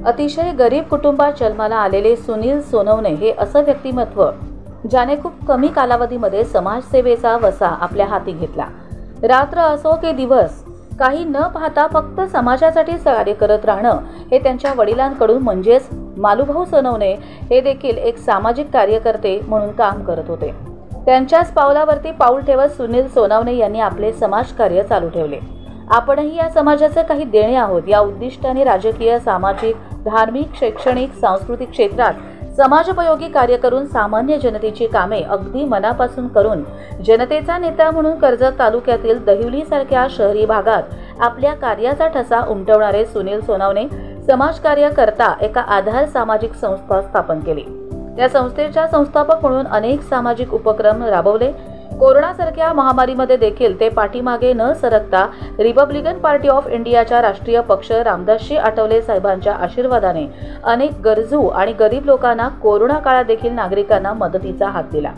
अतिशय गरीब कुटुंबात जन्माला आलेले सुनील सोनवणे हे असं व्यक्तिमत्व ज्याने खूप कमी कालावधीमध्ये समाजसेवेचा वसा आपल्या हाती घेतला। रात्र असो की दिवस काही न पाहता फक्त समाजासाठी कार्य करत राहणं हे त्यांच्या वडिलांकडून म्हणजेच मालूभाऊ सोनवणे हे देखील एक सामाजिक कार्यकर्ते म्हणून काम करत होते। त्यांच्याच पावलावरती पाऊल ठेवत सुनील सोनवणे यांनी आपले समाजकार्य चालू ठेवले। आपणही या समाजाचे काही देणे आहोत या उद्दिष्टाने राजकीय, सामाजिक, धार्मिक, शैक्षणिक, सांस्कृतिक क्षेत्रात समाजोपयोगी कार्य करून सामान्य जनतेची कामे अगदी मनापासून करून जनतेचा नेता म्हणून कर्जत तालुक्यातील दहिवलीसारख्या शहरी भागात आपल्या कार्याचा ठसा उमटवणारे सुनील सोनवणे समाजकार्य करता एका आधार सामाजिक संस्था स्थापन केली। त्या संस्थेच्या संस्थापक म्हणून अनेक सामाजिक उपक्रम राबवले। कोरोनासारख्या महामारीमध्ये देखील ते पाठीमागे न सरकता रिपब्लिकन पार्टी ऑफ इंडियाच्या राष्ट्रीय पक्ष रामदासजी आठवले साहेबांच्या आशीर्वादाने अनेक गरजू आणि गरीब लोकांना कोरोना काळात देखील नागरिकांना मदतीचा हात दिला।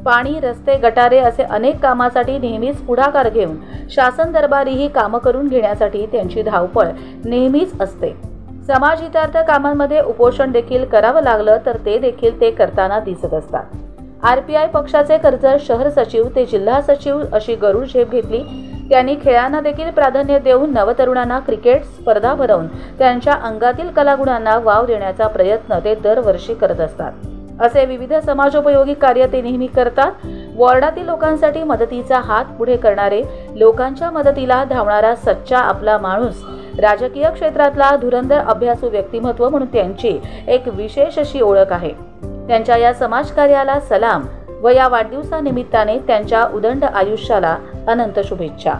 पाणी, रस्ते, गटारे असे अनेक कामासाठी नेहमीच पुढाकार घेऊन शासन दरबारी ही कामं करून घेण्यासाठी त्यांची धावपळ नेहमीच असते। समाजहितार्थ कामांमध्ये उपोषण देखील करावं लागलं तर ते देखील ते करताना दिसत असतात। RPI पक्षाचे कर्जत शहर सचिव ते जिल्हा सचिव अशी गरुड झेप घेतली। त्यांनी खेळांना देखील प्राधान्य देऊन नवतरुणांना क्रिकेट स्पर्धा भरवून त्यांच्या अंगातील कलागुणांना वाव देण्याचा प्रयत्न ते दरवर्षी करत असतात। असे विविध समाजोपयोगी कार्य ते नेहमी करतात। वॉर्डातील लोकांसाठी मदतीचा हात पुढे करणारे, लोकांच्या मदतीला धावणारा सच्चा आपला माणूस, राजकीय क्षेत्रातला धुरंधर अभ्यासू व्यक्तिमत्व म्हणून त्यांची एक विशेष अशी ओळख आहे। त्यांच्या या समाजकार्याला सलाम व या वाढदिवसानिमित्ताने त्यांच्या उदंड आयुष्याला अनंत शुभेच्छा।